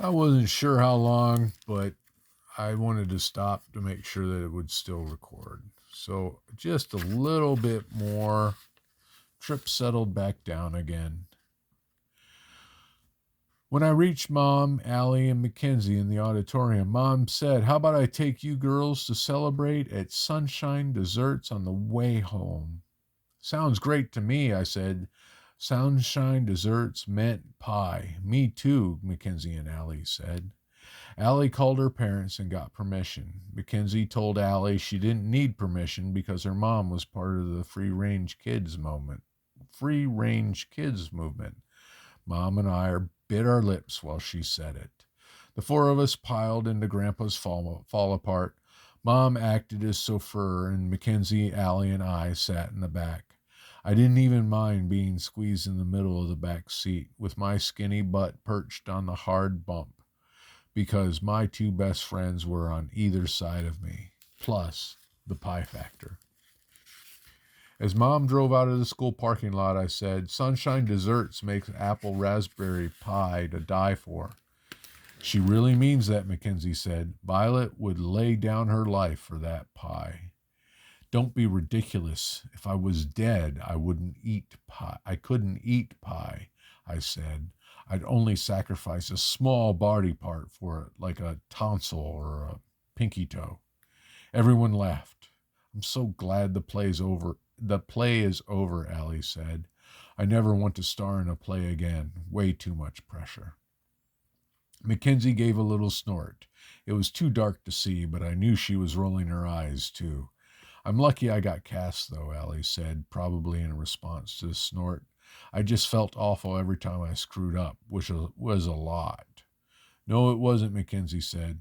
I wasn't sure how long, but I wanted to stop to make sure that it would still record. So just a little bit more. Trip settled back down again. When I reached Mom, Allie, and Mackenzie in the auditorium, Mom said, "How about I take you girls to celebrate at Sunshine Desserts on the way home?" "Sounds great to me," I said. Sunshine Desserts meant pie. "Me too," Mackenzie and Allie said. Allie called her parents and got permission. Mackenzie told Allie she didn't need permission because her mom was part of the Free range kids movement. Mom and I bit our lips while she said it. The four of us piled into Grandpa's fall apart. Mom acted as chauffeur, and Mackenzie, Allie, and I sat in the back. I didn't even mind being squeezed in the middle of the back seat, with my skinny butt perched on the hard bump, because my two best friends were on either side of me, plus the pie factor. As Mom drove out of the school parking lot, I said, "Sunshine Desserts makes apple raspberry pie to die for." "She really means that," Mackenzie said. "Violet would lay down her life for that pie." "Don't be ridiculous. If I was dead, I wouldn't eat pie. I couldn't eat pie," I said. "I'd only sacrifice a small body part for it, like a tonsil or a pinky toe." Everyone laughed. "I'm so glad the play's over. The play is over," Allie said. "I never want to star in a play again. Way too much pressure." Mackenzie gave a little snort. It was too dark to see, but I knew she was rolling her eyes, too. "I'm lucky I got cast, though," Allie said, probably in response to the snort. "I just felt awful every time I screwed up, which was a lot." "No, it wasn't," Mackenzie said.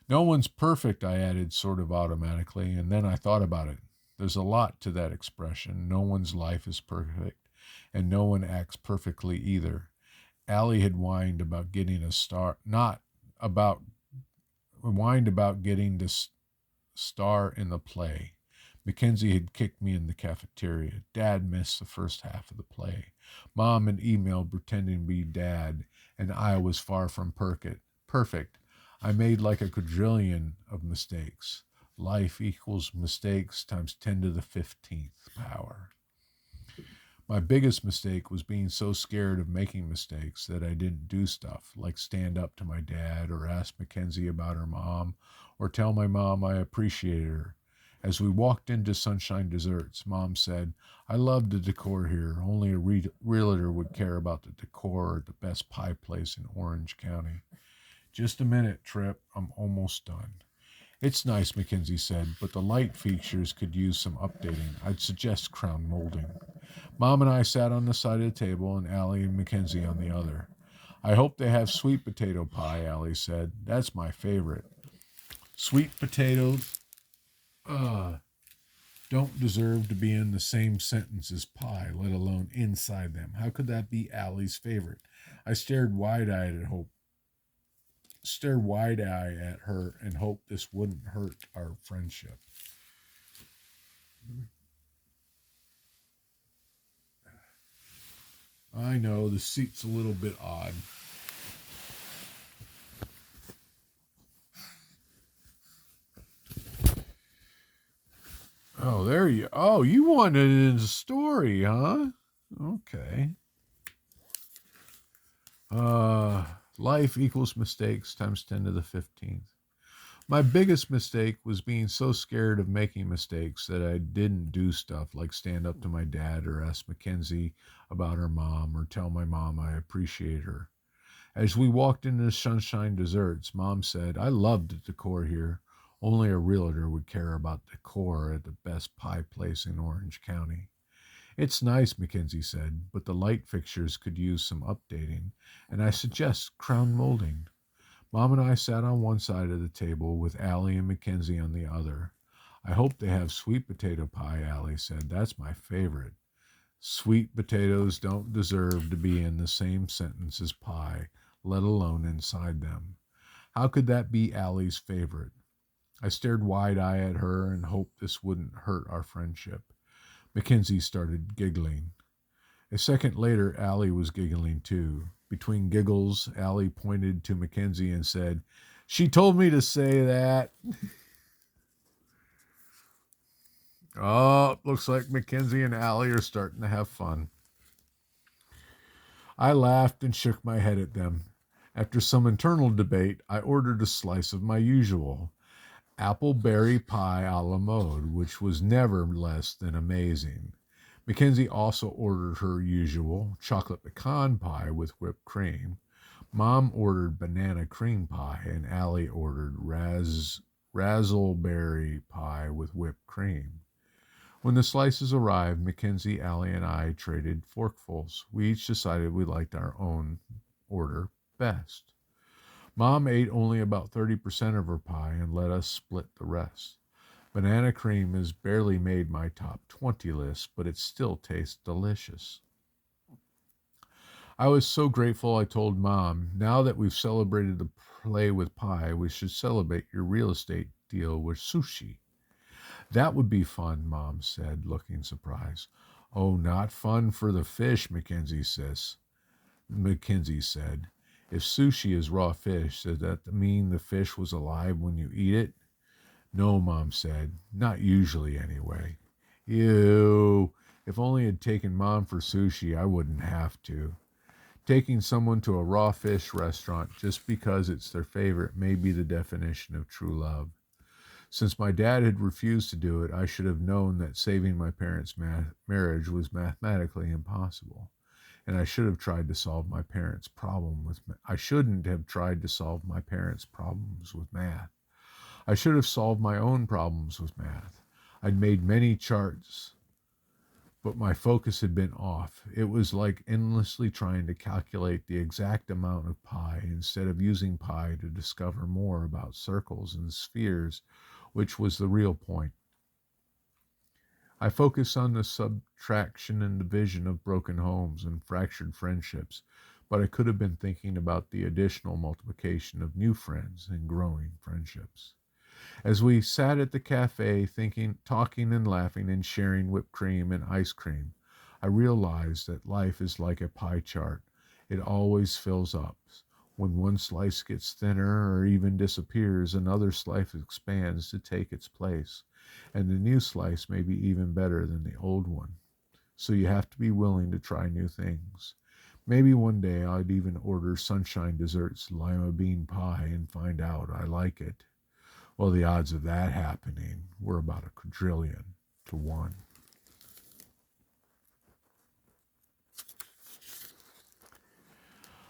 "No one's perfect," I added sort of automatically, and then I thought about it. There's a lot to that expression. No one's life is perfect, and no one acts perfectly either. Allie had whined about getting a star, not about whined about getting to star in the play. Mackenzie had kicked me in the cafeteria. Dad missed the first half of the play. Mom had emailed pretending to be Dad, and I was far from perfect. I made like a quadrillion of mistakes. Life equals mistakes times 10 to the 15th power. My biggest mistake was being so scared of making mistakes that I didn't do stuff like stand up to my dad or ask Mackenzie about her mom or tell my mom I appreciated her. As we walked into Sunshine Desserts, Mom said, "I love the decor here. Only a realtor would care about the decor at the best pie place in Orange County." "Just a minute, Trip. I'm almost done." "It's nice," Mackenzie said, "but the light features could use some updating. I'd suggest crown molding." Mom and I sat on the side of the table and Allie and Mackenzie on the other. "I hope they have sweet potato pie," Allie said. "That's my favorite." Sweet potatoes don't deserve to be in the same sentence as pie, let alone inside them. How could that be Allie's favorite? I stared wide-eyed at her and hoped this wouldn't hurt our friendship. I know the seat's a little bit odd. Oh, there you. Oh, you wanted it in a story, huh? Okay. Uh, Life equals mistakes times 10 to the 15th. My biggest mistake was being so scared of making mistakes that I didn't do stuff like stand up to my dad or ask Mackenzie about her mom or tell my mom I appreciate her. As we walked into Sunshine Desserts, Mom said, "I love the decor here. Only a realtor would care about decor at the best pie place in Orange County." "It's nice," Mackenzie said, "but the light fixtures could use some updating, and I suggest crown molding." Mom and I sat on one side of the table with Allie and Mackenzie on the other. "I hope they have sweet potato pie," Allie said. "That's my favorite." Sweet potatoes don't deserve to be in the same sentence as pie, let alone inside them. How could that be Allie's favorite? I stared wide-eyed at her and hoped this wouldn't hurt our friendship. Mackenzie started giggling. A second later, Allie was giggling too. Between giggles, Allie pointed to Mackenzie and said, "She told me to say that." Oh, looks like Mackenzie and Allie are starting to have fun. I laughed and shook my head at them. After some internal debate, I ordered a slice of my usual apple berry pie a la mode, which was never less than amazing. Mackenzie also ordered her usual chocolate pecan pie with whipped cream. Mom ordered banana cream pie, and Allie ordered razzleberry pie with whipped cream. When the slices arrived, Mackenzie, Allie, and I traded forkfuls. We each decided we liked our own order best. Mom ate only about 30% of her pie and let us split the rest. Banana cream has barely made my top 20 list, but it still tastes delicious. I was so grateful I told Mom, now that we've celebrated the play with pie, we should celebrate your real estate deal with sushi. That would be fun, Mom said, looking surprised. Oh, not fun for the fish, Mackenzie said. If sushi is raw fish, does that mean the fish was alive when you eat it? No, Mom said. Not usually, anyway. Ew. If only I'd taken Mom for sushi, I wouldn't have to. Taking someone to a raw fish restaurant just because it's their favorite may be the definition of true love. Since my dad had refused to do it, I should have known that saving my parents' marriage was mathematically impossible. And I should have tried to solve my parents' problem with I shouldn't have tried to solve my parents' problems with math. I should have solved my own problems with math. I'd made many charts, but my focus had been off. It was like endlessly trying to calculate the exact amount of pi instead of using pi to discover more about circles and spheres, which was the real point. I focused on the subtraction and division of broken homes and fractured friendships, but I could have been thinking about the additional multiplication of new friends and growing friendships. As we sat at the cafe, thinking, talking and laughing and sharing whipped cream and ice cream, I realized that life is like a pie chart. It always fills up. When one slice gets thinner or even disappears, another slice expands to take its place, and the new slice may be even better than the old one. So you have to be willing to try new things. Maybe one day I'd even order Sunshine Dessert's lima bean pie and find out I like it. Well, the odds of that happening were about 1,000,000,000,000 to 1.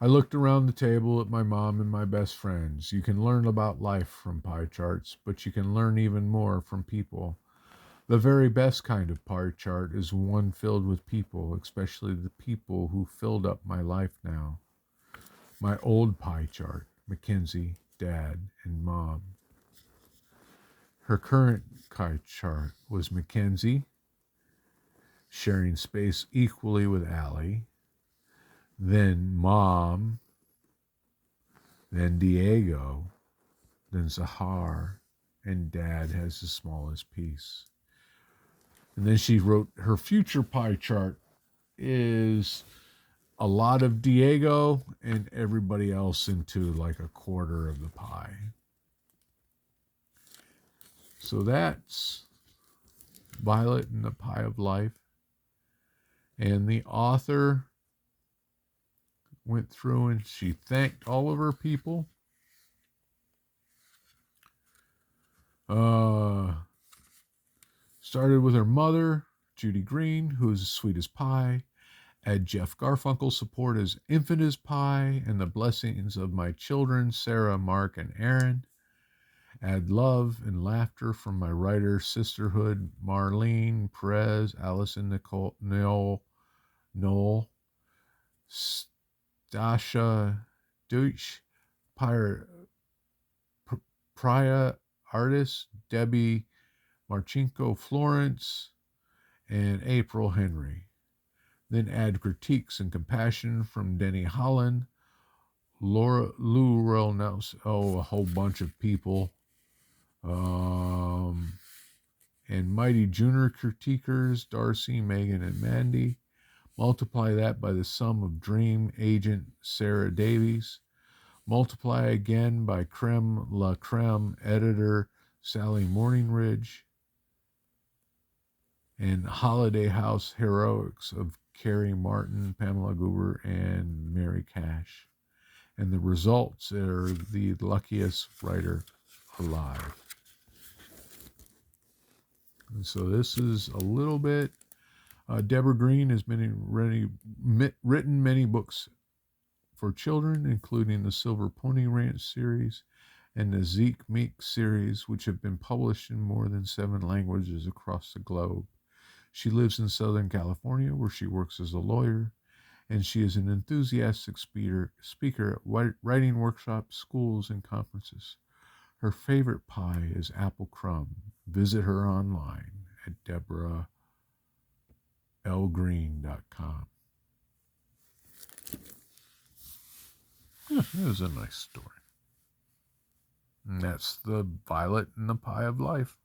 I looked around the table at my mom and my best friends. You can learn about life from pie charts, but you can learn even more from people. The very best kind of pie chart is one filled with people, especially the people who filled up my life now. My old pie chart, Mackenzie, Dad, and Mom. Her current pie chart was Mackenzie, sharing space equally with Allie, then Mom, then Diego, then Zahar, and Dad has the smallest piece. And then she wrote her future pie chart is a lot of Diego and everybody else into like a quarter of the pie. So that's Violet and the Pie of Life. And the author went through and she thanked all of her people. Started with her mother, Judy Green, who is as sweet as pie. Add Jeff Garfunkel's support as infant as pie, and the blessings of my children, Sarah, Mark, and Aaron. Add love and laughter from my writer sisterhood, Marlene, Perez, Allison, Nicole, Noel, Stasha, Deutsch, Priya, Artist, Debbie, Marchenko, Florence, and April Henry. Then add critiques and compassion from Denny Holland, Lou Royal Nelson, a whole bunch of people. And Mighty Junior critiquers, Darcy, Megan, and Mandy. Multiply that by the sum of Dream agent Sarah Davies. Multiply again by Creme La Creme editor Sally Morningridge and Holiday House heroics of Carrie Martin, Pamela Goober, and Mary Cash. And the results are the luckiest writer alive. And so this is a little bit. Deborah Green has written many books for children, including the Silver Pony Ranch series and the Zeke Meek series, which have been published in more than 7 languages across the globe. She lives in Southern California, where she works as a lawyer, and she is an enthusiastic speaker at writing workshops, schools, and conferences. Her favorite pie is apple crumb. Visit her online at deborah.lgreen.com. Yeah, it was a nice story. And that's the Violet and the Pie of Life.